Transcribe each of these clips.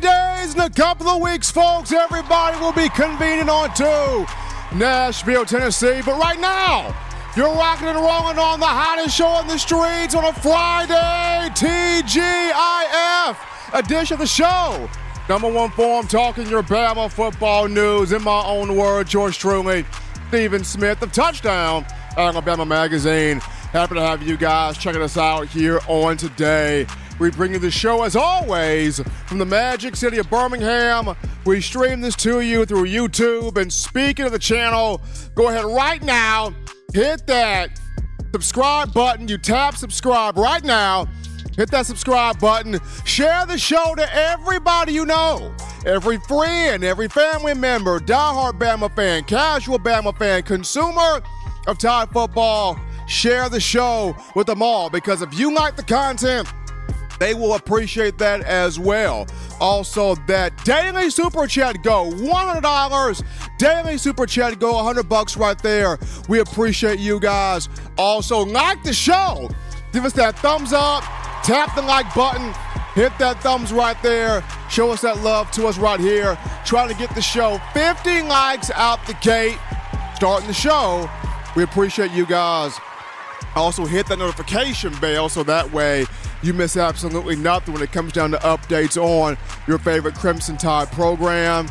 days, in a couple of weeks, folks, everybody will be convening on to Nashville, Tennessee. But right now, you're rocking and rolling on the hottest show in the streets on a Friday, TGIF edition of the show. Number one form, talking your Bama football news. In my own words, yours truly, Stephen Smith of Touchdown Alabama Magazine. Happy to have you guys checking us out here on today. We bring you the show, as always, from the magic city of Birmingham. We stream this to you through YouTube. And speaking of the channel, go ahead right now, hit that subscribe button. You tap subscribe right now. Hit that subscribe button. Share the show to everybody you know. Every friend, every family member, diehard Bama fan, casual Bama fan, consumer of Tide football. Share the show with them all, because if you like the content, they will appreciate that as well. Also, that daily super chat go $100. Daily super chat go $100 right there. We appreciate you guys. Also, like the show. Give us that thumbs up. Tap the like button. Hit that thumbs right there. Show us that love to us right here. Trying to get the show 50 likes out the gate. Starting the show. We appreciate you guys. Also, hit that notification bell so that way you miss absolutely nothing when it comes down to updates on your favorite Crimson Tide program.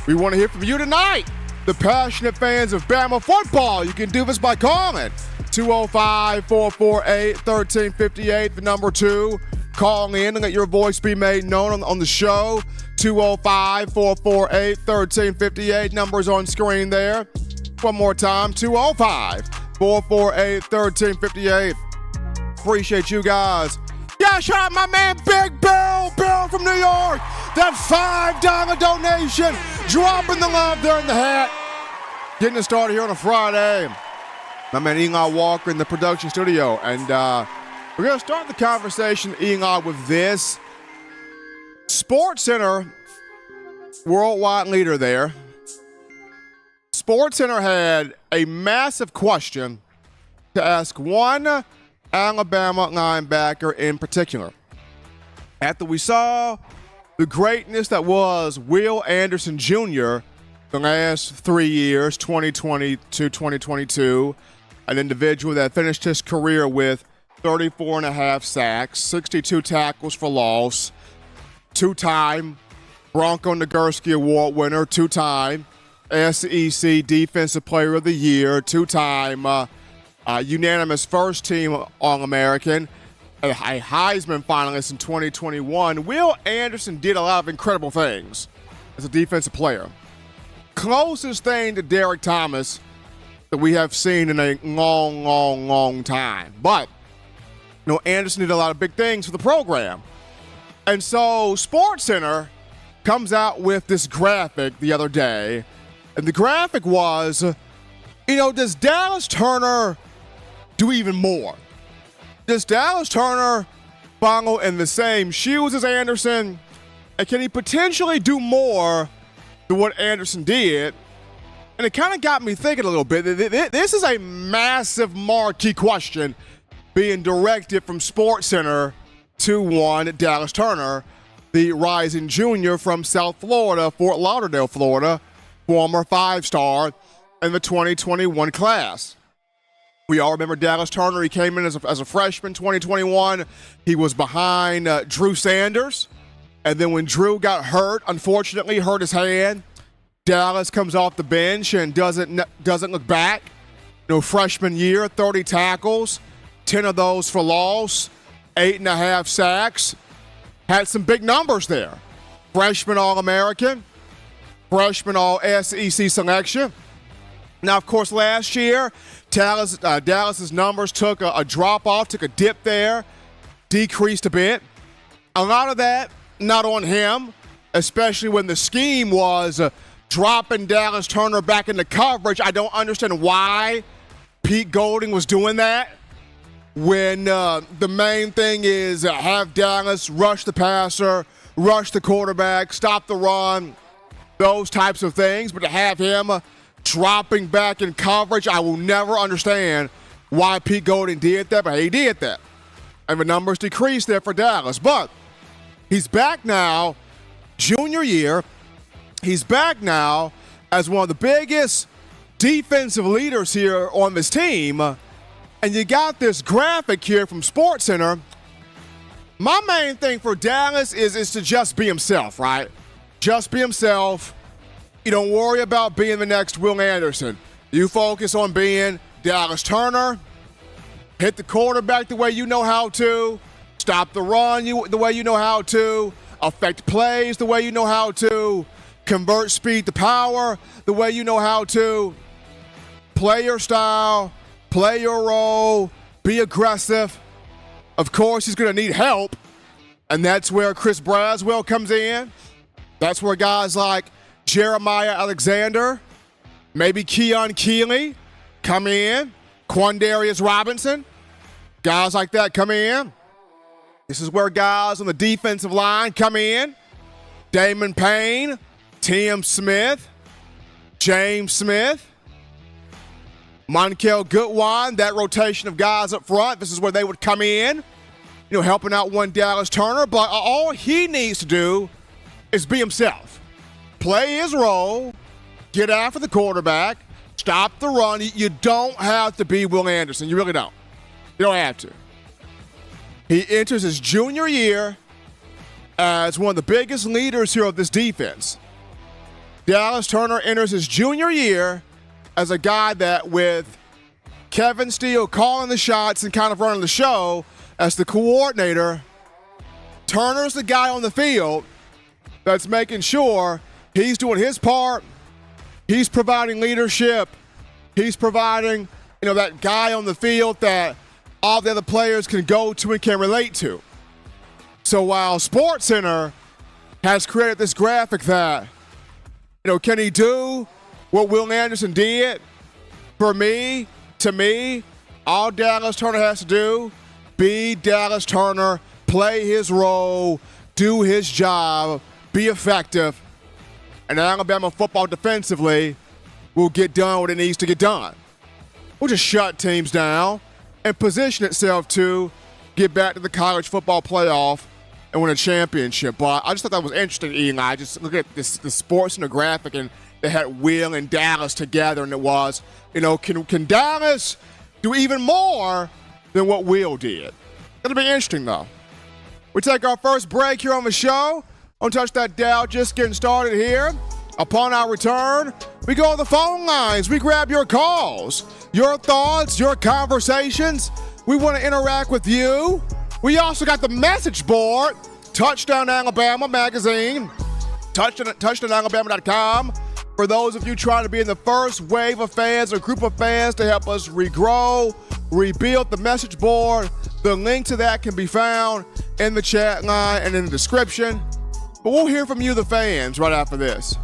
We want to hear from you tonight, the passionate fans of Bama football. You can do this by calling 205-448-1358, the number 2. Call in and let your voice be made known on the show. 205-448-1358. Numbers on screen there. One more time, 205-448-1358. Appreciate you guys. Yeah, shout out my man Big Bill from New York. That $5 donation. Dropping the love there in the hat. Getting it started here on a Friday. My man Eli Walker in the production studio. And we're going to start the conversation, Eli, with this. SportsCenter, worldwide leader there. SportsCenter had a massive question to ask one Alabama linebacker in particular. After we saw the greatness that was Will Anderson Jr. the last 3 years, 2020 to 2022, an individual that finished his career with 34.5 sacks, 62 tackles for loss, two-time Bronco Nagurski Award winner, two-time SEC Defensive Player of the Year, two-time unanimous first-team All-American, a Heisman finalist in 2021. Will Anderson did a lot of incredible things as a defensive player. Closest thing to Derek Thomas that we have seen in a long time. But, Anderson did a lot of big things for the program. And so SportsCenter comes out with this graphic the other day. And the graphic was, does Dallas Turner do even more? Does Dallas Turner follow in the same shoes as Anderson? And can he potentially do more than what Anderson did? And it kind of got me thinking a little bit. This is a massive marquee question being directed from SportsCenter to one Dallas Turner, the rising junior from South Florida, Fort Lauderdale, Florida, former 5-star in the 2021 class. We all remember Dallas Turner. He came in as a freshman 2021. He was behind Drew Sanders. And then when Drew got hurt, unfortunately hurt his hand, Dallas comes off the bench and doesn't look back. Freshman year, 30 tackles, 10 of those for loss, 8.5 sacks. Had some big numbers there. Freshman All-American, freshman All-SEC selection. Now, of course, last year, Dallas's numbers took a drop-off, took a dip there, decreased a bit. A lot of that not on him, especially when the scheme was dropping Dallas Turner back into coverage. I don't understand why Pete Golding was doing that when the main thing is have Dallas rush the passer, rush the quarterback, stop the run, those types of things. But to have him dropping back in coverage, I will never understand why Pete Golding did that, but he did that. And the numbers decreased there for Dallas. But he's back now junior year. He's back now as one of the biggest defensive leaders here on this team. And you got this graphic here from SportsCenter. My main thing for Dallas is to just be himself, right? Just be himself. You don't worry about being the next Will Anderson. You focus on being Dallas Turner. Hit the quarterback the way you know how to. Stop the run the way you know how to. Affect plays the way you know how to. Convert speed to power the way you know how to. Play your style. Play your role. Be aggressive. Of course, he's going to need help. And that's where Chris Braswell comes in. That's where guys like Jeremiah Alexander, maybe Keon Keeley come in. Quandarius Robinson, guys like that come in. This is where guys on the defensive line come in. Damon Payne, Tim Smith, James Smith, Monkel Goodwine, that rotation of guys up front. This is where they would come in, helping out one Dallas Turner. But all he needs to do is be himself. Play his role, get after the quarterback, stop the run. You don't have to be Will Anderson. You really don't. You don't have to. He enters his junior year as one of the biggest leaders here of this defense. Dallas Turner enters his junior year as a guy that, with Kevin Steele calling the shots and kind of running the show as the coordinator, Turner's the guy on the field that's making sure he's doing his part. He's providing leadership. He's providing, that guy on the field that all the other players can go to and can relate to. So while SportsCenter has created this graphic that, can he do what Will Anderson did? To me, all Dallas Turner has to do, be Dallas Turner, play his role, do his job, be effective, and Alabama football defensively will get done what it needs to get done. We'll just shut teams down and position itself to get back to the college football playoff and win a championship. But I just thought that was interesting, Eli. Just look at the SportsCenter graphic, and they had Will and Dallas together, and it was, can Dallas do even more than what Will did? It'll be interesting, though. We take our first break here on the show. Don't touch that dial, just getting started here. Upon our return, we go on the phone lines. We grab your calls, your thoughts, your conversations. We want to interact with you. We also got the message board, Touchdown Alabama magazine, touchdownalabama.com. For those of you trying to be in the first wave of fans or group of fans to help us regrow, rebuild the message board, the link to that can be found in the chat line and in the description. But we'll hear from you, the fans, right after this.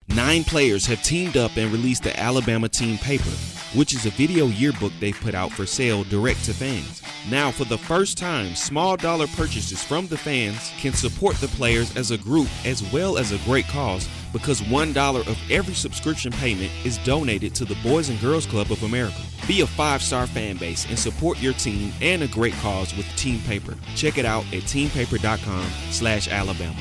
Nine players have teamed up and released the Alabama Team Paper, which is a video yearbook they've put out for sale direct to fans. Now, for the first time, small dollar purchases from the fans can support the players as a group as well as a great cause, because $1 of every subscription payment is donated to the Boys and Girls Club of America. Be a 5-star fan base and support your team and a great cause with Team Paper. Check it out at teampaper.com/Alabama.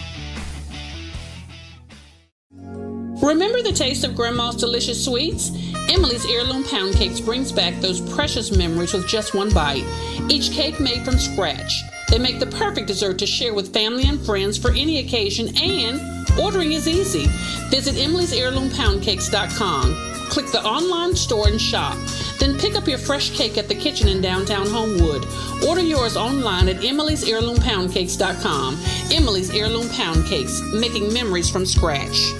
Remember the taste of Grandma's delicious sweets? Emily's Heirloom Pound Cakes brings back those precious memories with just one bite. Each cake made from scratch. They make the perfect dessert to share with family and friends for any occasion, and ordering is easy. Visit emily'sheirloompoundcakes.com. Click the online store and shop. Then pick up your fresh cake at the kitchen in downtown Homewood. Order yours online at emily'sheirloompoundcakes.com. Emily's Heirloom Pound Cakes, making memories from scratch.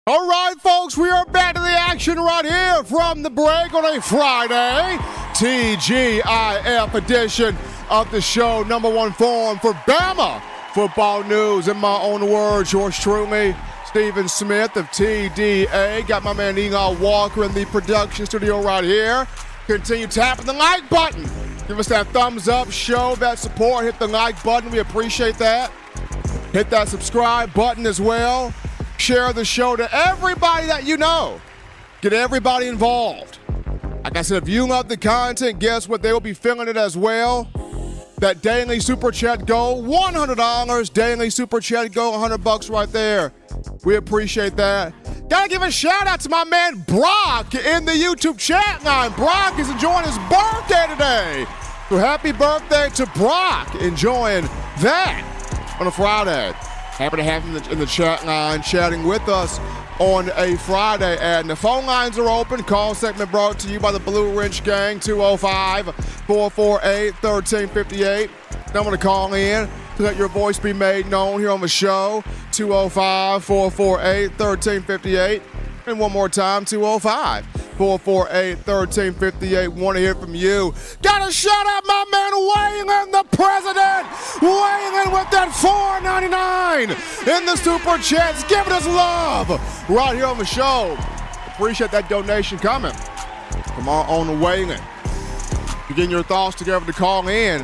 All right, folks, we are back to the action right here from the break on a Friday. TGIF edition of the show, number one forum for Bama football news. In my own words, yours truly, Stephen Smith of TDA. Got my man Eli Walker in the production studio right here. Continue tapping the like button. Give us that thumbs up, show that support. Hit the like button. We appreciate that. Hit that subscribe button as well. Share the show to everybody that you know. Get everybody involved. Like I said, if you love the content, guess what? They will be feeling it as well. That daily super chat goal, $100. Daily super chat goal, $100 right there. We appreciate that. Gotta give a shout out to my man Brock in the YouTube chat line. Brock is enjoying his birthday today. So happy birthday to Brock, enjoying that on a Friday. Happy to have him in the chat line chatting with us on a Friday. And the phone lines are open. Call segment brought to you by the Blue Wrench Gang, 205-448-1358. Number to call in to let your voice be made known here on the show, 205-448-1358. And one more time, 205-448-1358. Want to hear from you. Gotta shout out my man Waylon, the president. Waylon with that $4.99 in the super chats, giving us love right here on the show. Appreciate that donation coming. Come on to Waylon. You're getting your thoughts together to call in.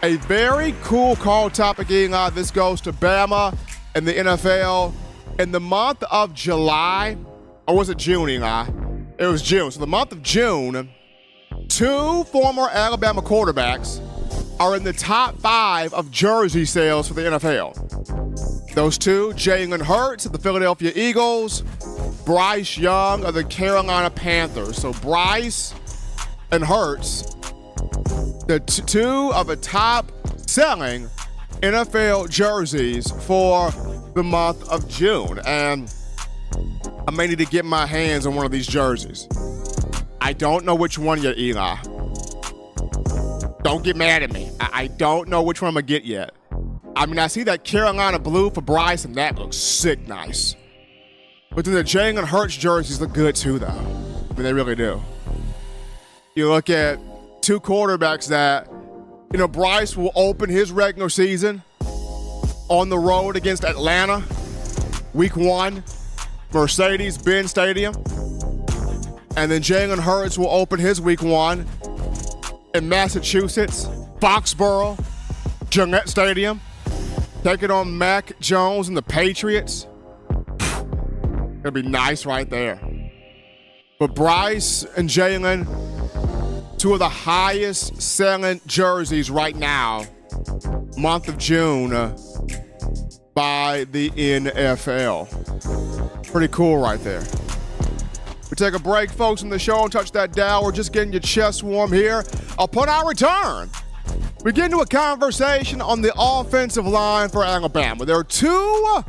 A very cool call topic, Eli. This goes to Bama and the NFL. In the month of July, or was it June, Eli? It was June. So the month of June, 2 former Alabama quarterbacks are in the top 5 of jersey sales for the NFL. Those two, Jalen Hurts of the Philadelphia Eagles, Bryce Young of the Carolina Panthers. So Bryce and Hurts, the two of the top selling NFL jerseys for the month of June. And I may need to get my hands on one of these jerseys. I don't know which one yet, Eli. Don't get mad at me. I don't know which one I'm going to get yet. I mean, I see that Carolina blue for Bryce, and that looks sick nice. But then the Jalen Hurts jerseys look good too, though. I mean, they really do. You look at 2 quarterbacks that, Bryce will open his regular season on the road against Atlanta, week 1, Mercedes-Benz Stadium. And then Jalen Hurts will open his week 1 in Massachusetts, Foxborough, Gillette Stadium, taking on Mac Jones and the Patriots. It'll be nice right there. But Bryce and Jalen, 2 of the highest selling jerseys right now, month of June, by the NFL. Pretty cool right there. We take a break, folks, in the show and touch that dial. We're just getting your chest warm here. Upon our return, we get into a conversation on the offensive line for Alabama. There are 2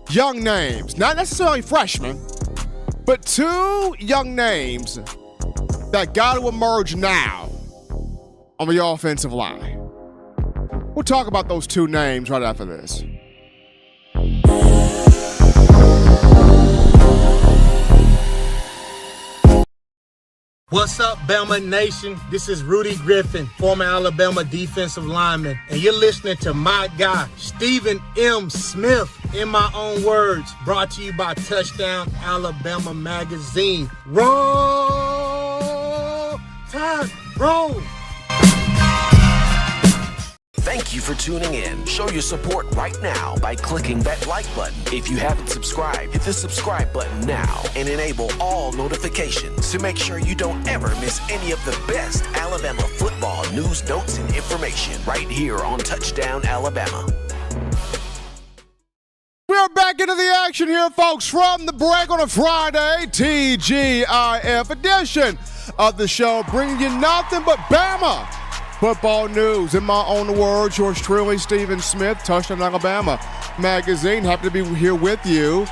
young names, not necessarily freshmen, but 2 young names that got to emerge now on the offensive line. We'll talk about those 2 names right after this. What's up, Bama Nation? This is Rudy Griffin, former Alabama defensive lineman, and you're listening to my guy, Stephen M. Smith, in my own words, brought to you by Touchdown Alabama Magazine. Roll Tide, roll! Thank you for tuning in. Show your support right now by clicking that like button. If you haven't subscribed, hit the subscribe button now and enable all notifications to make sure you don't ever miss any of the best Alabama football news, notes, and information right here on Touchdown Alabama. We're back into the action here, folks, from the break on a Friday, TGIF edition of the show, bringing you nothing but Bama football news. In my own words, yours truly, Stephen Smith, Touchdown Alabama Magazine. Happy to be here with you.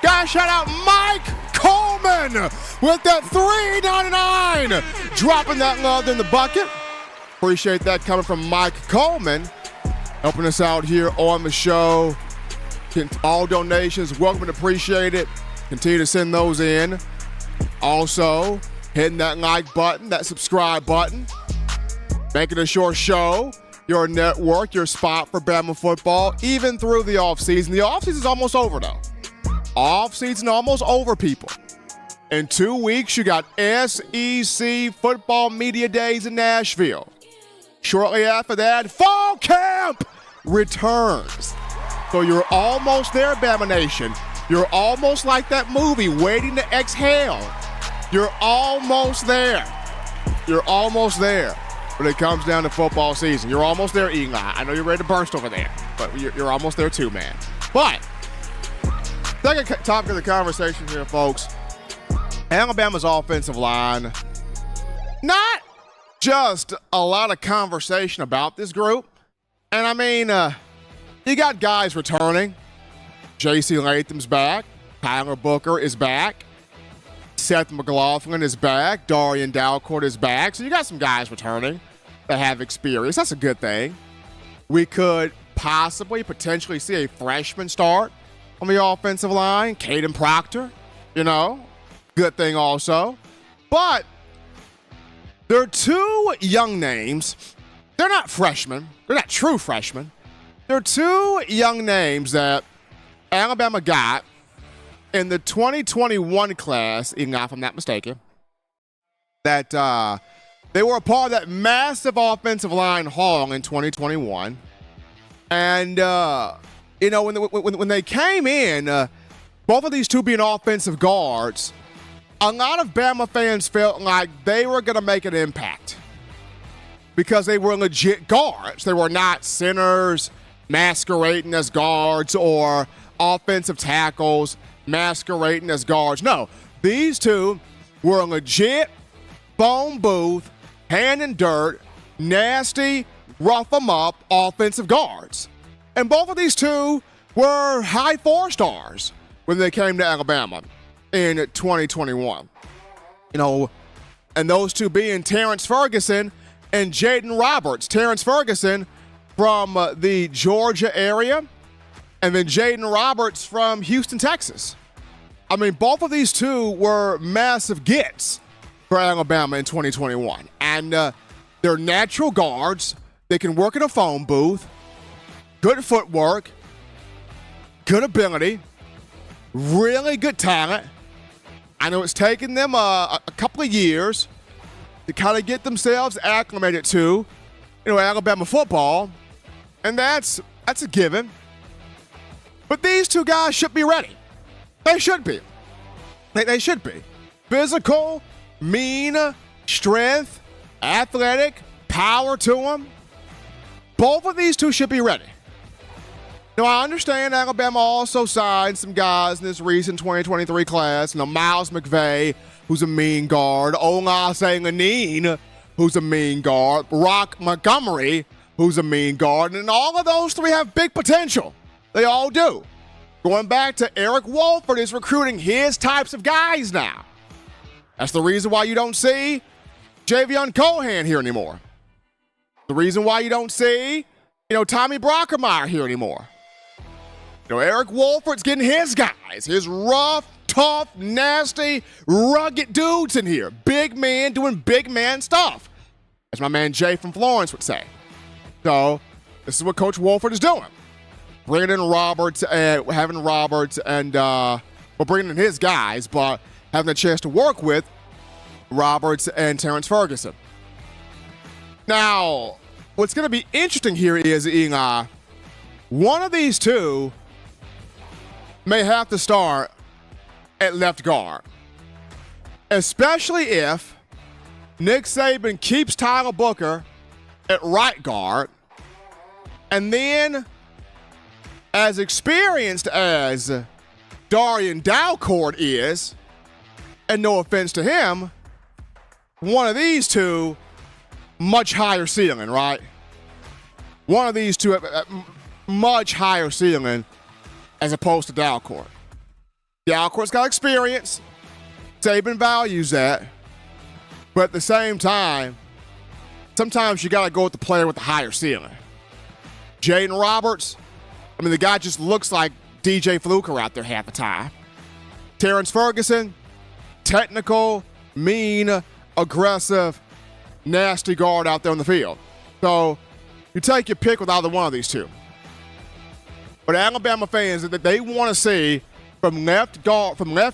Guys, shout out Mike Coleman with that $3.99. Dropping that love in the bucket. Appreciate that coming from Mike Coleman, helping us out here on the show. All donations, welcome and appreciate it. Continue to send those in. Also, hitting that like button, that subscribe button. Making a sure show, your network, your spot for Bama football, even through the offseason. The offseason is almost over, though. Offseason almost over, people. In 2 weeks, you got SEC football media days in Nashville. Shortly after that, fall camp returns. So you're almost there, Bama Nation. You're almost like that movie, Waiting to Exhale. You're almost there. You're almost there when it comes down to football season. You're almost there, Eli. I know you're ready to burst over there, but you're almost there too, man. But second topic of the conversation here, folks. Alabama's offensive line. Not just a lot of conversation about this group. And I mean, you got guys returning. J.C. Latham's back. Tyler Booker is back. Seth McLaughlin is back. Darian Dalcourt is back. So you got some guys returning that have experience. That's a good thing. We could potentially see a freshman start on the offensive line. Caden Proctor, good thing also. But there are two young names. They're not freshmen. They're not true freshmen. There are two young names that Alabama got in the 2021 class, if I'm not mistaken, that they were a part of that massive offensive line haul in 2021. And, when they came in, both of these two being offensive guards, a lot of Bama fans felt like they were going to make an impact because they were legit guards. They were not centers masquerading as guards or offensive tackles masquerading as guards. No, these two were legit phone booth, hand in dirt, nasty, rough 'em up offensive guards. And both of these two were high 4-stars when they came to Alabama in 2021. And those two being Terrence Ferguson and Jaden Roberts. Terrence Ferguson from the Georgia area, and then Jaden Roberts from Houston, Texas. I mean, both of these two were massive gets for Alabama in 2021. And they're natural guards. They can work in a phone booth. Good footwork. Good ability. Really good talent. I know it's taken them a couple of years to kind of get themselves acclimated to, Alabama football. And that's a given. But these two guys should be ready. They should be. They should be. Physical, mean, strength, athletic, power to them. Both of these two should be ready. Now, I understand Alabama also signed some guys in this recent 2023 class. Miles McVay, who's a mean guard. Olase Lanine, who's a mean guard. Brock Montgomery, who's a mean guard. And all of those three have big potential. They all do. Going back to Eric Wolford is recruiting his types of guys now. That's the reason why you don't see Javion Cohan here anymore. The reason why you don't see, Tommy Brockermeyer here anymore. Eric Wolford's getting his guys, his rough, tough, nasty, rugged dudes in here. Big man doing big man stuff, as my man Jay from Florence would say. So this is what Coach Wolford is doing. Bringing in Roberts and bringing in his guys, but having a chance to work with Roberts and Terrence Ferguson. Now, what's going to be interesting here is one of these two may have to start at left guard, especially if Nick Saban keeps Tyler Booker at right guard, and then as experienced as Darian Dalcourt is, and no offense to him, one of these two, much higher ceiling, right? One of these two, much higher ceiling as opposed to Dalcourt. Dalcourt's got experience. Saban values that. But at the same time, sometimes you got to go with the player with the higher ceiling. Jaden Roberts, the guy just looks like DJ Fluker out there half the time. Terrence Ferguson, technical, mean, aggressive, nasty guard out there on the field. So you take your pick with either one of these two. But Alabama fans, that they want to see from left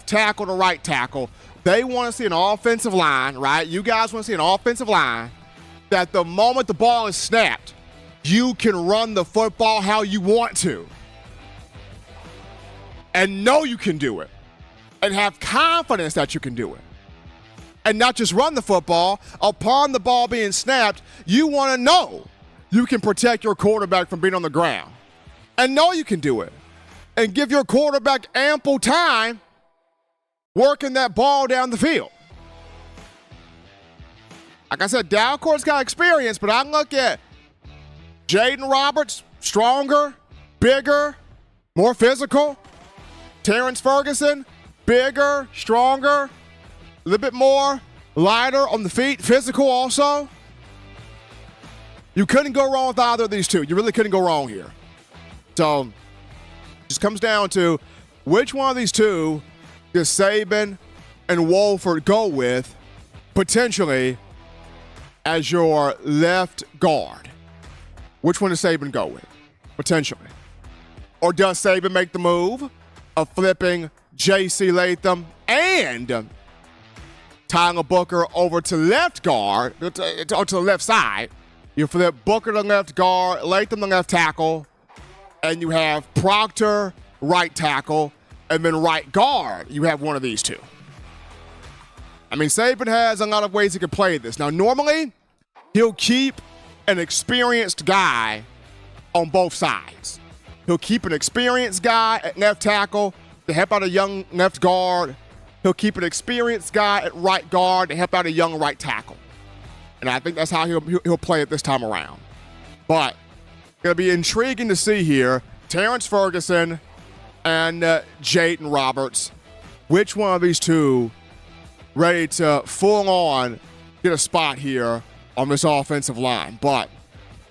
tackle to right tackle, they want to see an offensive line, right? You guys want to see an offensive line that the moment the ball is snapped, you can run the football how you want to. And know you can do it. And have confidence that you can do it. and not just run the football. Upon the ball being snapped, you want to know you can protect your quarterback from being on the ground. And know you can do it. And give your quarterback ample time working that ball down the field. Like I said, Dalcourt's got experience, but I look at Jaden Roberts, stronger, bigger, more physical. Terrence Ferguson, bigger, stronger, a little bit more lighter on the feet, physical also. You couldn't go wrong with either of these two. You really couldn't go wrong here. So, it just comes down to which one of these two does Saban and Wolford go with potentially as your left guard? Which one does Saban go with potentially? Or does Saban make the move of flipping J.C. Latham and Tyler Booker over to left guard, or to the left side? You flip Booker to left guard, Latham to left tackle, and you have Proctor right tackle, and then right guard, you have one of these two. I mean, Saban has a lot of ways he can play this. Now, normally, he'll keep an experienced guy on both sides. He'll keep an experienced guy at left tackle to help out a young left guard. He'll keep an experienced guy at right guard to help out a young right tackle. And I think that's how he'll play it this time around. But it's going to be intriguing to see here, Terrence Ferguson and Jaden Roberts. Which one of these two ready to full on get a spot here on this offensive line? But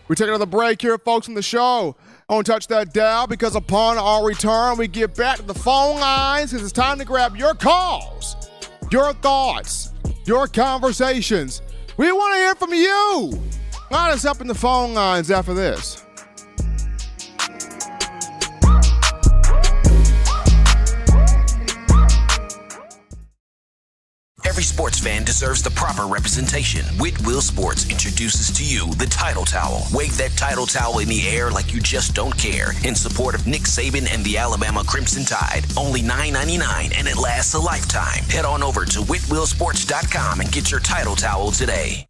we take another break here, folks, on the show. On Touch That Dial, because upon our return, we get back to the phone lines because it's time to grab your calls, your thoughts, your conversations. We want to hear from you. Line us up in the phone lines after this. Every sports fan deserves the proper representation. Whitwell Sports introduces to you the Title Towel. Wave that Title Towel in the air like you just don't care in support of Nick Saban and the Alabama Crimson Tide. Only $9.99 and it lasts a lifetime. Head on over to whitwellsports.com and get your Title Towel today.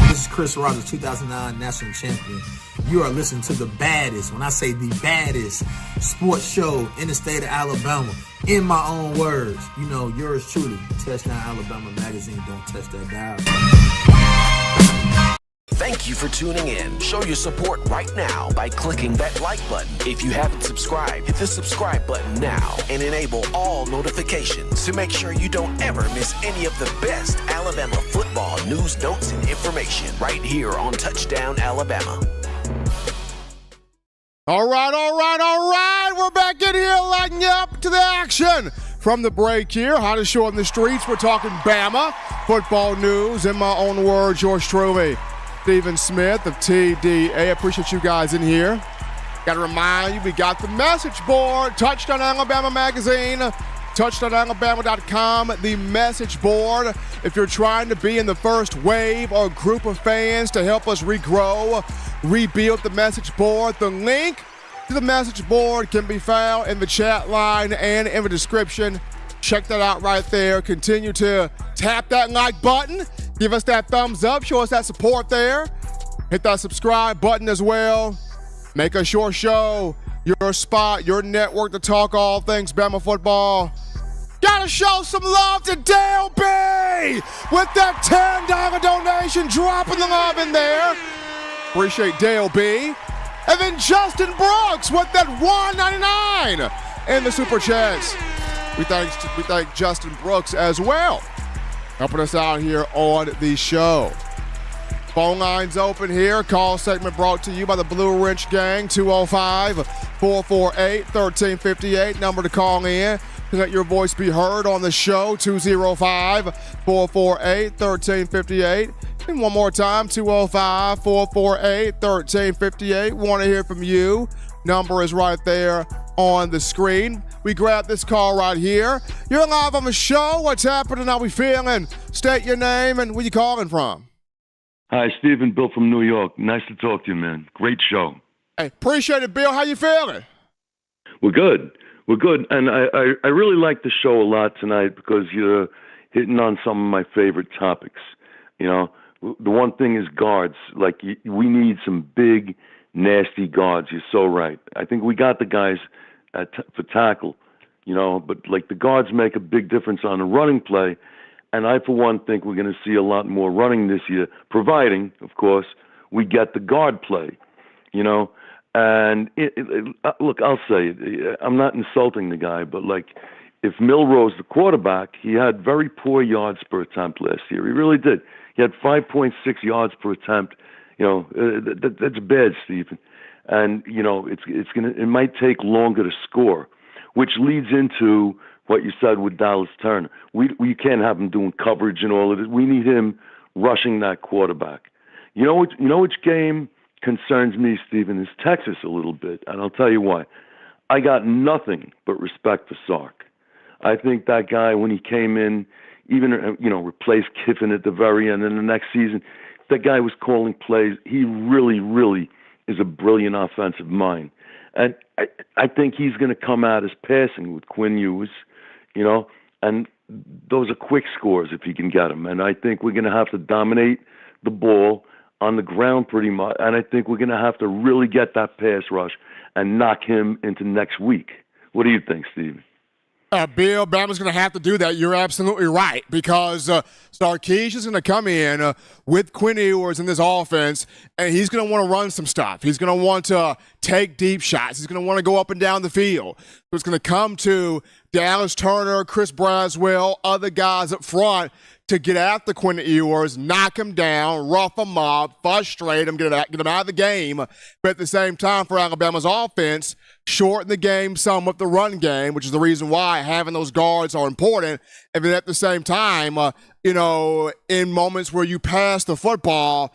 This is Chris Rogers, 2009 national champion. You are listening to the baddest, when I say the baddest, sports show in the state of Alabama. In my own words, you know, yours truly, Touchdown Alabama Magazine. Don't touch that dial. Thank you for tuning in. Show your support right now by clicking that like button. If you haven't subscribed, hit the subscribe button now and enable all notifications to make sure you don't ever miss any of the best Alabama football news, notes, and information right here on Touchdown Alabama. All right. We're back in here lighting up to the action. From the break here, hottest show on the streets, we're talking Bama football news. In my own words, yours truly, Stephen Smith of TDA. I appreciate you guys in here. Got to remind you, we got the message board, Touchdown Alabama Magazine, touchdownalabama.com, the message board. If you're trying to be in the first wave or group of fans to help us regrow, rebuild the message board, the link to the message board can be found in the chat line and in the description. Check that out right there. Continue to tap that like button. Give us that thumbs up. Show us that support there. Hit that subscribe button as well. Make us your show, your spot, your network to talk all things Bama football. Gotta show some love to Dale B with that $10 donation, dropping the love in there. Appreciate Dale B. And then Justin Brooks with that $1.99 in the Super Chats. We thank Justin Brooks as well, helping us out here on the show. Phone lines open here. Call segment brought to you by the Blue Wrench Gang, 205-448-1358. Number to call in to let your voice be heard on the show, 205-448-1358. And one more time, 205-448-1358. Want to hear from you. Number is right there on the screen. We grab this call right here. You're live on the show. What's happening? How we feeling? State your name and where you calling from. Hi, Stephen, Bill from New York. Nice to talk to you, man. Great show. Hey, appreciate it, Bill. How you feeling? We're good. We're good, and I really like the show a lot tonight because you're hitting on some of my favorite topics. You know, the one thing is guards. Like, we need some big, nasty guards. You're so right. I think we got the guys for tackle, you know, but like the guards make a big difference on the running play. And I, for one, think we're going to see a lot more running this year, providing, of course, we get the guard play, you know. And look, I'll say it. I'm not insulting the guy, but like, if Milrose, the quarterback, he had very poor yards per attempt last year. He really did. He had 5.6 yards per attempt. You know, that's bad, Stephen. And you know, it might take longer to score, which leads into what you said with Dallas Turner. We can't have him doing coverage and all of it. We need him rushing that quarterback. You know which game concerns me, Stephen, is Texas a little bit, and I'll tell you why. I got nothing but respect for Sark. I think that guy, when he came in, even replaced Kiffin at the very end, and the next season, that guy was calling plays. He really, really is a brilliant offensive mind, and I think he's going to come out as passing with Quinn Ewers, you know, and those are quick scores if he can get them. And I think we're going to have to dominate the ball on the ground pretty much, and I think we're going to have to really get that pass rush and knock him into next week. What do you think, Steve? Bill, Bama's going to have to do that. You're absolutely right, because Sarkisian is going to come in with Quinn Ewers in this offense, and he's going to want to run some stuff. He's going to want to take deep shots. He's going to want to go up and down the field. So it's going to come to Dallas Turner, Chris Braswell, other guys up front to get after Quinn Ewers, knock him down, rough him up, frustrate him, get him out of the game. But at the same time, for Alabama's offense, shorten the game some with the run game, which is the reason why having those guards are important. And then at the same time, in moments where you pass the football,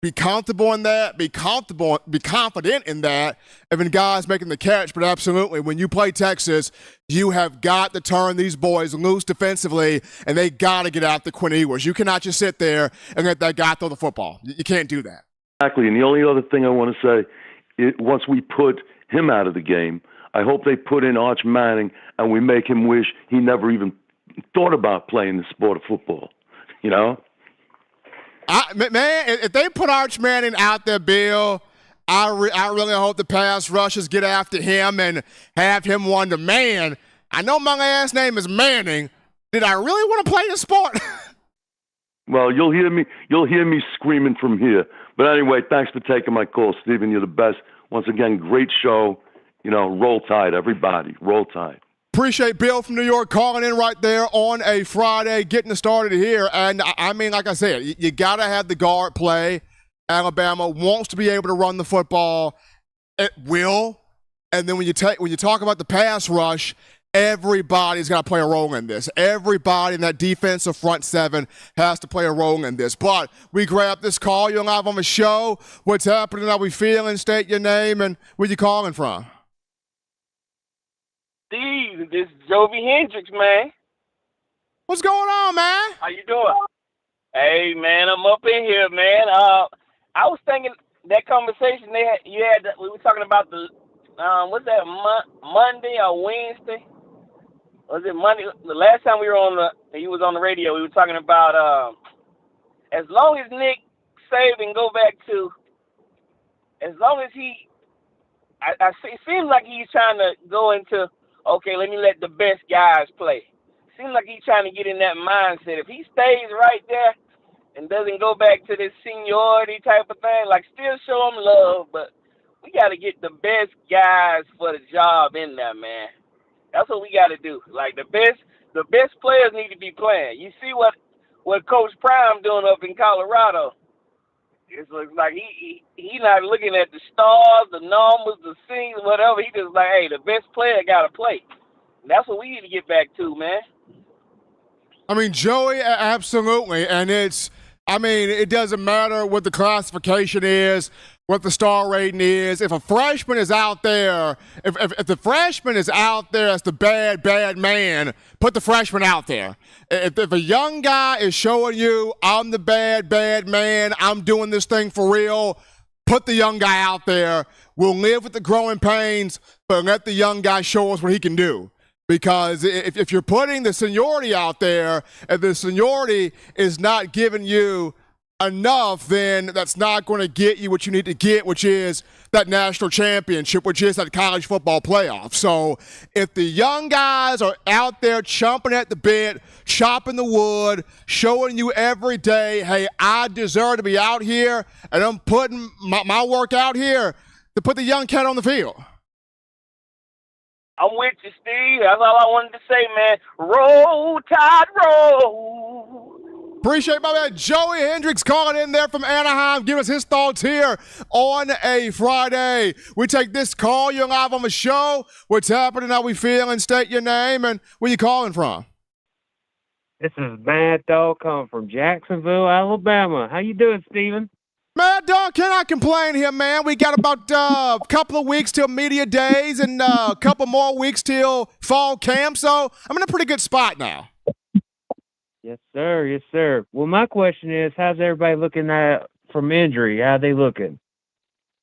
be comfortable in that, be confident in that, and then guys making the catch. But absolutely, when you play Texas, you have got to turn these boys loose defensively, and they got to get out the Quinn Ewers. You cannot just sit there and let that guy throw the football. You can't do that. Exactly, and the only other thing I want to say, once we put him out of the game, I hope they put in Arch Manning, and we make him wish he never even thought about playing the sport of football, you know? Man, if they put Arch Manning out there, Bill, I really hope the pass rushers get after him and have him wonder, man, I know my last name is Manning. Did I really want to play the sport? Well, you'll hear me screaming from here. But anyway, thanks for taking my call, Stephen. You're the best. Once again, great show. You know, roll tide, everybody. Roll tide. Appreciate Bill from New York calling in right there on a Friday, getting us started here. And I mean, like I said, you got to have the guard play. Alabama wants to be able to run the football. It will. And then when you talk about the pass rush, everybody's got to play a role in this. Everybody in that defensive front seven has to play a role in this. But we grab this call. You're live on the show. What's happening? How we feeling? State your name and where you calling from. Steve, this is Jovi Hendricks, man. What's going on, man? How you doing? Hey, man, I'm up in here, man. I was thinking that conversation we were talking about the what's that, Monday or Wednesday? Was it Monday? The last time he was on the radio, we were talking about as long as Nick Saban go back to, as long as it seems like he's trying to go into, okay, let me let the best guys play. Seems like he's trying to get in that mindset. If he stays right there and doesn't go back to this seniority type of thing, like still show him love, but we got to get the best guys for the job in there, man. That's what we got to do. Like the best players need to be playing. You see what Coach Prime doing up in Colorado. It looks like he not looking at the stars, the numbers, the scenes, whatever. He just like, hey, the best player got to play. And that's what we need to get back to, man. I mean, Joey, absolutely. And it doesn't matter what the classification is, what the star rating is. If a freshman is out there, if the freshman is out there as the bad man, put the freshman out there. If a young guy is showing you, I'm the bad man, I'm doing this thing for real, Put the young guy out there. We'll live with the growing pains, but let the young guy show us what he can do. Because if you're putting the seniority out there and the seniority is not giving you enough, then that's not going to get you what you need to get, which is that national championship, which is that college football playoff. So if the young guys are out there chomping at the bit, chopping the wood, showing you every day, hey, I deserve to be out here, and I'm putting my work out here to put the young cat on the field. I'm with you, Steve. That's all I wanted to say, man. Roll Tide, roll. Appreciate my man Joey Hendricks calling in there from Anaheim, giving us his thoughts here on a Friday. We take this call. You're live on the show. What's happening? How we feeling? State your name and where you calling from. This is Mad Dog coming from Jacksonville, Alabama. How you doing, Steven? Mad Dog, cannot complain here, man. We got about a couple of weeks till media days and a couple more weeks till fall camp, so I'm in a pretty good spot now. Yes, sir. Yes, sir. Well, my question is, how's everybody looking at from injury? How are they looking?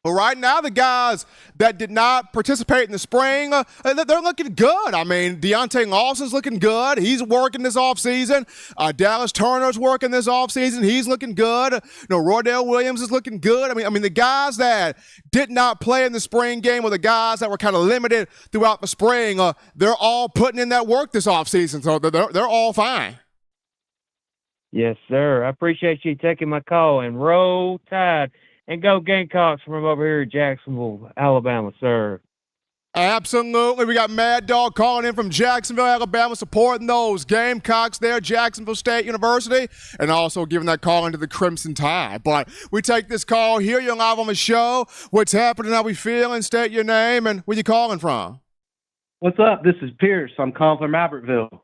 Well, right now, the guys that did not participate in the spring, they're looking good. I mean, Deontay Lawson's looking good. He's working this offseason. Dallas Turner's working this offseason. He's looking good. Roydell Williams is looking good. I mean, the guys that did not play in the spring game or the guys that were kind of limited throughout the spring, they're all putting in that work this offseason, so they're all fine. Yes, sir. I appreciate you taking my call, and roll Tide. And go Gamecocks from over here in Jacksonville, Alabama, sir. Absolutely. We got Mad Dog calling in from Jacksonville, Alabama, supporting those Gamecocks there, Jacksonville State University, and also giving that call into the Crimson Tide. But we take this call here. You're live on the show. What's happening? How we feeling? State your name and where you calling from. What's up? This is Pierce. I'm calling from Albertville.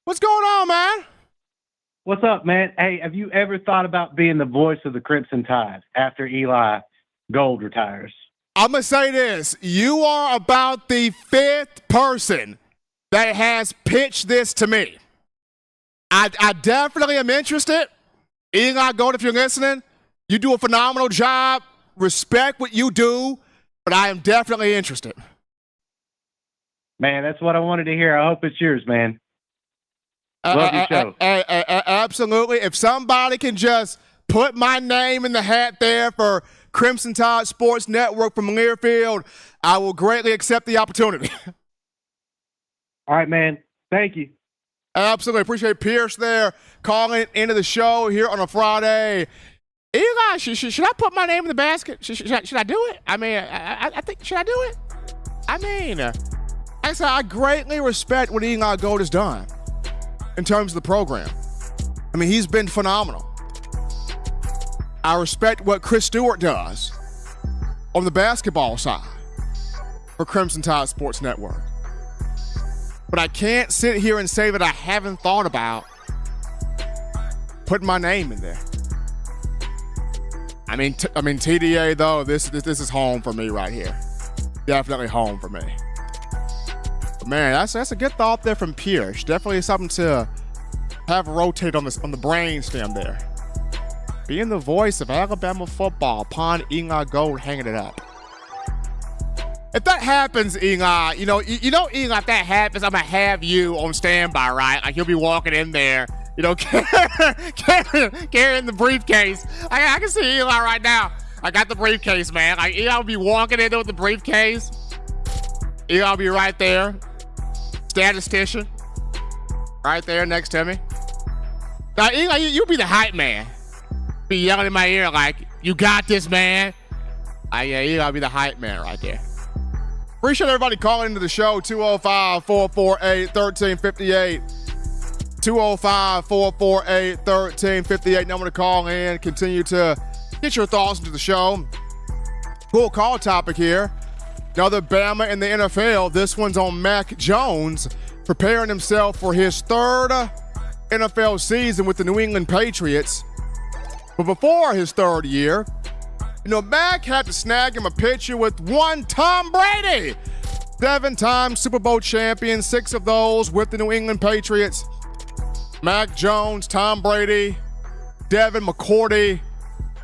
What's going on, man? What's up, man? Hey, have you ever thought about being the voice of the Crimson Tide after Eli Gold retires? I'm going to say this. You are about the fifth person that has pitched this to me. I definitely am interested. Eli Gold, if you're listening, you do a phenomenal job. Respect what you do, but I am definitely interested. Man, that's what I wanted to hear. I hope it's yours, man. Love your show. Absolutely. If somebody can just put my name in the hat there for Crimson Tide Sports Network from Learfield, I will greatly accept the opportunity. All right, man. Thank you. Absolutely. Appreciate Pierce there calling into the show here on a Friday. Eli, should I put my name in the basket? Should I do it? I mean, I think, should I do it? I mean, I greatly respect what Eli Gold has done in terms of the program. I mean, he's been phenomenal. I respect what Chris Stewart does on the basketball side for Crimson Tide Sports Network. But I can't sit here and say that I haven't thought about putting my name in there. I mean, TDA though, this is home for me right here. Definitely home for me. Man, that's a good thought there from Pierce. Definitely something to have rotate on the brain stem there. Being the voice of Alabama football upon Eli Gold hanging it up. If that happens, Eli, you know, Eli, if that happens, I'm gonna have you on standby, right? Like you'll be walking in there, carrying the briefcase. I can see Eli right now. I got the briefcase, man. Like Eli will be walking in there with the briefcase. Eli will be right there. Statistician right there next to me. Now, Eli, you'll be the hype man. Be yelling in my ear like, you got this, man. Yeah, Eli'll be the hype man right there. Appreciate everybody calling into the show, 205-448-1358. 205-448-1358. Number to call in. Continue to get your thoughts into the show. Cool call topic here. Another Bama in the NFL. This one's on Mac Jones, preparing himself for his third NFL season with the New England Patriots. But before his third year, Mac had to snag him a picture with one Tom Brady. 7-time Super Bowl champion, 6 of those with the New England Patriots. Mac Jones, Tom Brady, Devin McCourty,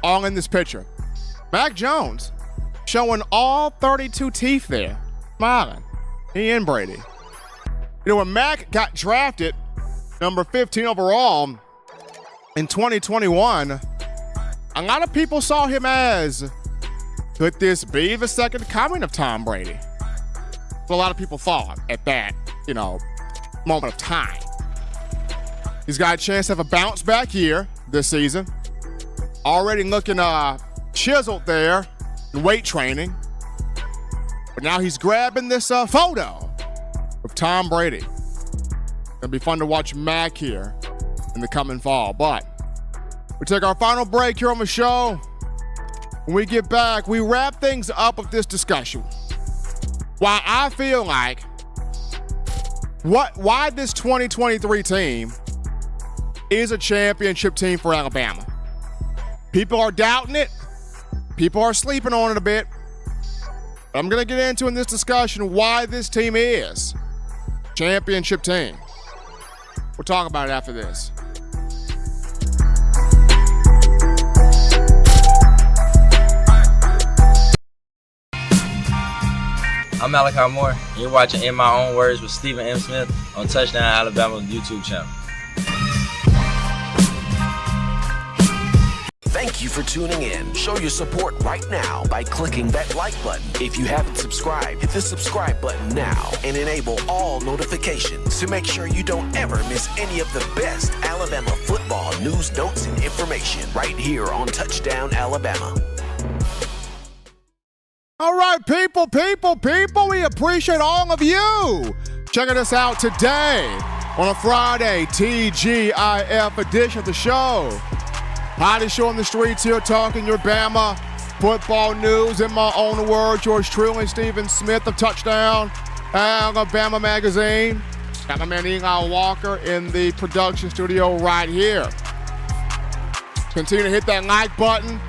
all in this picture. Mac Jones showing all 32 teeth there, smiling. He and Brady. You know, when Mac got drafted, number 15 overall in 2021, a lot of people saw him as, could this be the second coming of Tom Brady? So a lot of people thought at that, moment of time. He's got a chance to have a bounce back year this season. Already looking chiseled there in weight training. But now he's grabbing this photo of Tom Brady. It'll be fun to watch Mac here in the coming fall. But we take our final break here on the show. When we get back, we wrap things up with this discussion. Why I feel like why this 2023 team is a championship team for Alabama. People are doubting it. People are sleeping on it a bit. I'm going to get into in this discussion why this team is championship team. We'll talk about it after this. I'm Malachi Moore, and you're watching In My Own Words with Stephen M. Smith on Touchdown Alabama YouTube channel. Thank you for tuning in. Show your support right now by clicking that like button. If you haven't subscribed, hit the subscribe button now and enable all notifications to make sure you don't ever miss any of the best Alabama football news, notes, and information right here on Touchdown Alabama. All right, people, we appreciate all of you checking us out today on a Friday TGIF edition of the show. Hottest show on the streets here, talking your Bama football news. In my own words, yours truly, Stephen Smith of Touchdown Alabama Magazine. Got my man Eli Walker in the production studio right here. Continue to hit that like button,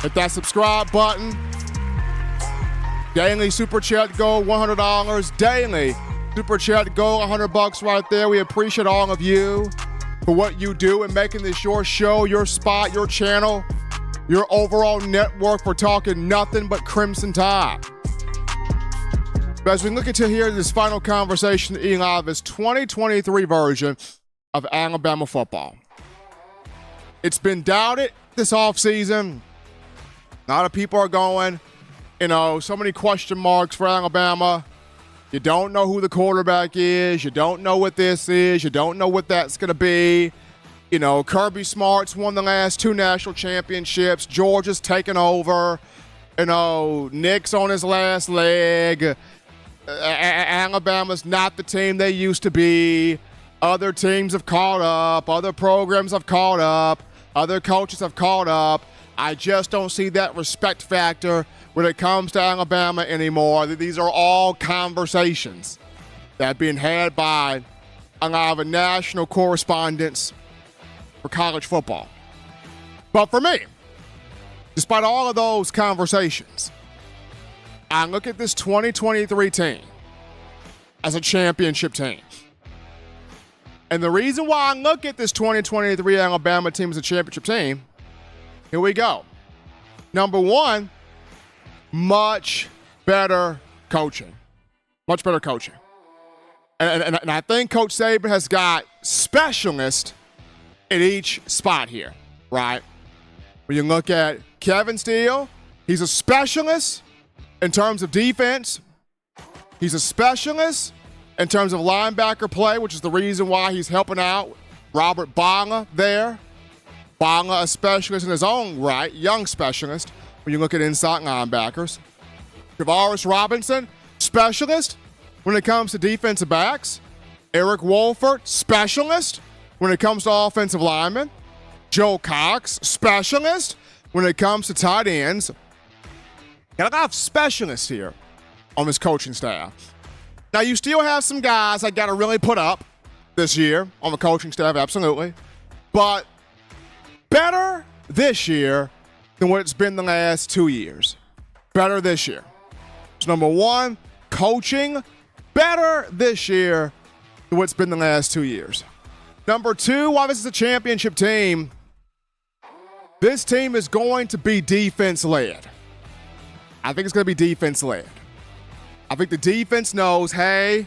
hit that subscribe button. Daily Super Chat Go, $100. Daily Super Chat Go, $100 right there. We appreciate all of you for what you do and making this your show, your spot, your channel, your overall network for talking nothing but Crimson Tide. But as we look into here this final conversation, Eli, this 2023 version of Alabama football. It's been doubted this offseason. A lot of people are going, so many question marks for Alabama. You don't know who the quarterback is. You don't know what this is. You don't know what that's going to be. Kirby Smart's won the last 2 national championships. Georgia's taken over. Nick's on his last leg. Alabama's not the team they used to be. Other teams have caught up. Other programs have caught up. Other coaches have caught up. I just don't see that respect factor when it comes to Alabama anymore. These are all conversations that are being had by a lot of the national correspondents for college football. But for me, despite all of those conversations, I look at this 2023 team as a championship team. And the reason why I look at this 2023 Alabama team as a championship team, here we go. Number one, much better coaching. Much better coaching. And I think Coach Saban has got specialists at each spot here, right? When you look at Kevin Steele, he's a specialist in terms of defense. He's a specialist in terms of linebacker play, which is the reason why he's helping out Robert Bama there. Bama, a specialist in his own right, young specialist when you look at inside linebackers. Tavares Robinson, specialist when it comes to defensive backs. Eric Wolford, specialist when it comes to offensive linemen. Joe Cox, specialist when it comes to tight ends. Got a lot of specialists here on this coaching staff. Now, you still have some guys that got to really put up this year on the coaching staff, absolutely. But better this year than what it's been the last 2 years. Better this year. So number one, coaching better this year than what's been the last 2 years. Number two, while this is a championship team, This team is going to be defense-led. I think it's going to be defense-led. I think the defense knows, hey,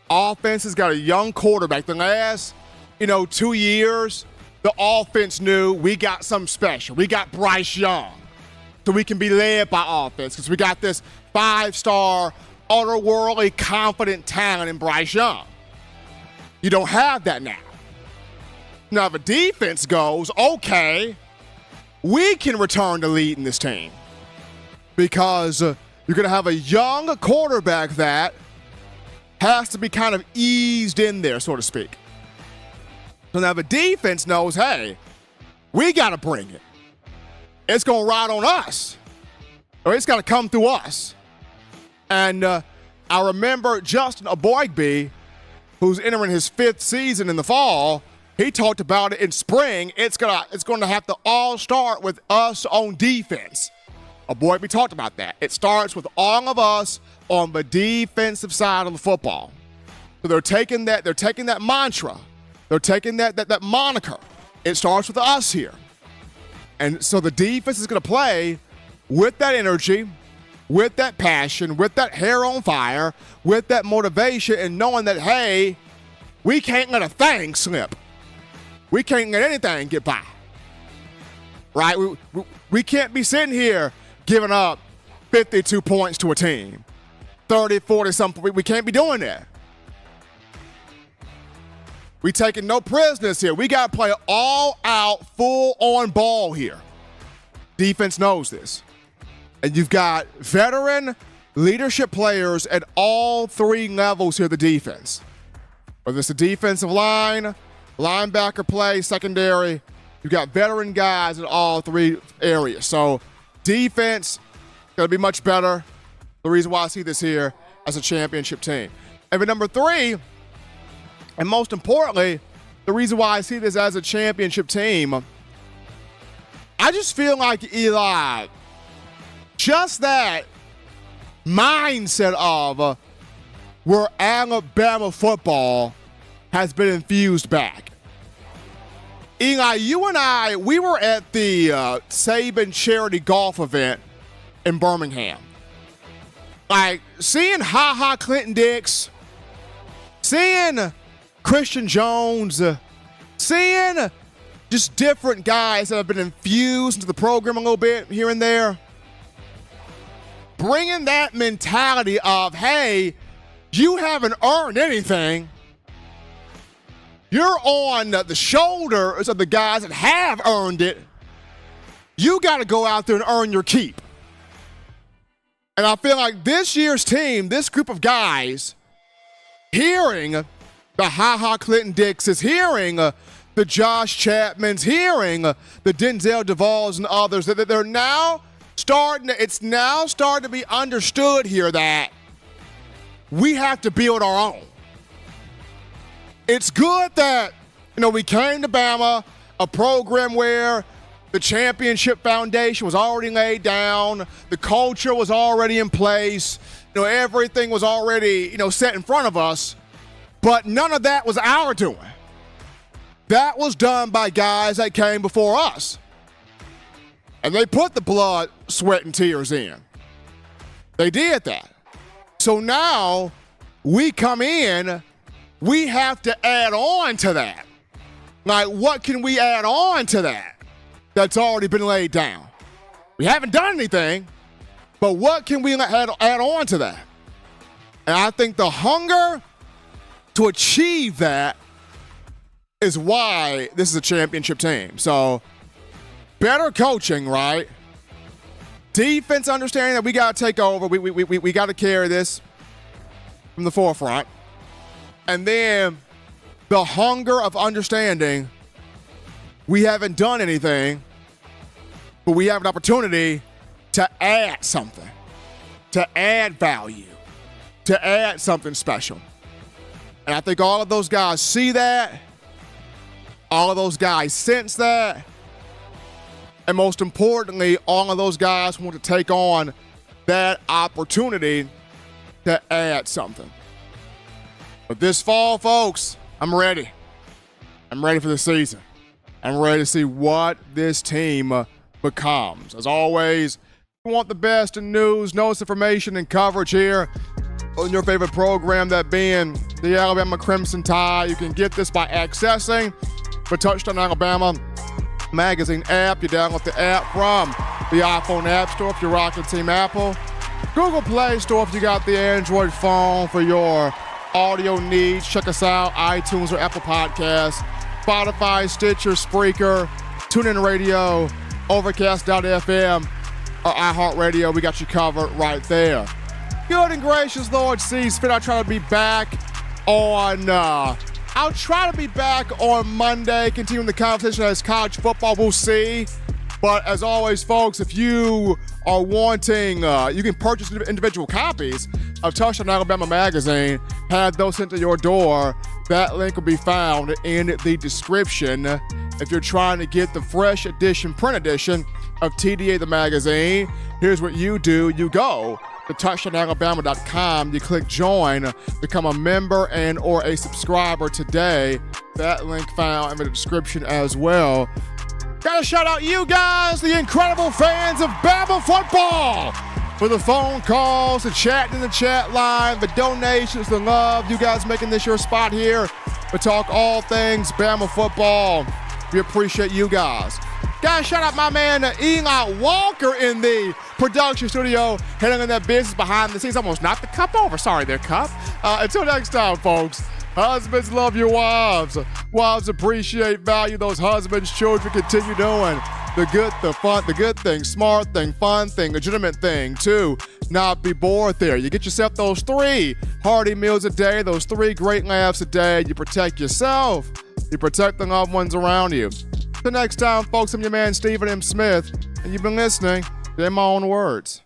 offense has got a young quarterback. The last, 2 years, the offense knew we got something special. We got Bryce Young. So we can be led by offense because we got this 5-star, otherworldly confident talent in Bryce Young. You don't have that now. Now, if a defense goes, okay, we can return to leading this team because you're going to have a young quarterback that has to be kind of eased in there, so to speak. So now the defense knows, hey, we got to bring it. It's going to ride on us, or it's got to come through us. And I remember Justin Aboigbe, who's entering his 5th season in the fall, he talked about it in spring. It's going to have to all start with us on defense. Aboigbe talked about that. It starts with all of us on the defensive side of the football. So they're taking that mantra. They're taking that moniker. It starts with us here. And so the defense is going to play with that energy, with that passion, with that hair on fire, with that motivation, and knowing that, hey, we can't let a thing slip. We can't let anything get by. Right? We can't be sitting here giving up 52 points to a team. 30, 40 something. We can't be doing that. We taking no prisoners here. We got to play all out, full on ball here. Defense knows this. And you've got veteran leadership players at all 3 levels here, the defense. Whether it's the defensive line, linebacker play, secondary, you've got veteran guys at all 3 areas. So defense going to be much better. The reason why I see this here as a championship team. And number 3, and most importantly, the reason why I see this as a championship team, I just feel like Eli, just that mindset of where Alabama football has been infused back. Eli, you and I, we were at the Saban charity golf event in Birmingham. Like, seeing Ha Clinton Dix, seeing Christian Jones, seeing just different guys that have been infused into the program a little bit here and there. Bringing that mentality of, hey, you haven't earned anything. You're on the shoulders of the guys that have earned it. You got to go out there and earn your keep. And I feel like this year's team, this group of guys, hearing the Ha Clinton Dix's, hearing the Josh Chapman's, hearing the Denzel Duval's and others, that they're now it's now starting to be understood here that we have to build our own. It's good that, we came to Bama, a program where the championship foundation was already laid down, the culture was already in place, everything was already, set in front of us, but none of that was our doing. That was done by guys that came before us. And they put the blood, sweat, and tears in. They did that. So now we come in, we have to add on to that. Like, what can we add on to that that's already been laid down? We haven't done anything, but what can we add on to that? And I think the hunger to achieve that is why this is a championship team. So, better coaching, right? Defense understanding that we got to take over. We got to carry this from the forefront. And then the hunger of understanding we haven't done anything, but we have an opportunity to add something, to add value, to add something special. And I think all of those guys see that. All of those guys sense that. And most importantly, all of those guys want to take on that opportunity to add something. But this fall, folks, I'm ready. I'm ready for the season. and ready to see what this team becomes. As always, if you want the best in news, notes, information, and coverage here on your favorite program, that being the Alabama Crimson Tide. You can get this by accessing the Touchdown Alabama magazine app. You download the app from the iPhone App Store if you're rocking Team Apple. Google Play Store if you got the Android phone for your audio needs. Check us out, iTunes or Apple Podcasts, Spotify, Stitcher, Spreaker, TuneIn Radio, Overcast.fm, or iHeartRadio. We got you covered right there. Good and gracious Lord sees fit. I'll try to be back on Monday, continuing the conversation as college football. We'll see. But as always, folks, if you are wanting, you can purchase individual copies of Touchdown Alabama magazine, have those sent to your door. That link will be found in the description. If you're trying to get the fresh edition, print edition of TDA the magazine, here's what you do. You go to touchdownalabama.com, you click join, become a member and or a subscriber today. That link found in the description as well. Gotta shout out you guys, the incredible fans of Bama football, for the phone calls, the chat in the chat line, the donations, the love. You guys making this your spot here to talk all things Bama football. We appreciate you guys. Gotta shout out my man Eli Walker in the production studio, handling that business behind the scenes. Almost knocked the cup over. Sorry there, cup. Until next time, folks. Husbands, love your wives. Wives appreciate, value those husbands. Children, continue doing the good, the fun, the good thing, smart thing, fun thing, legitimate thing, too. Not be bored there. You get yourself those 3 hearty meals a day, those 3 great laughs a day. You protect yourself. You protect the loved ones around you. Till next time, folks, I'm your man, Stephen M. Smith, and you've been listening to In My Own Words.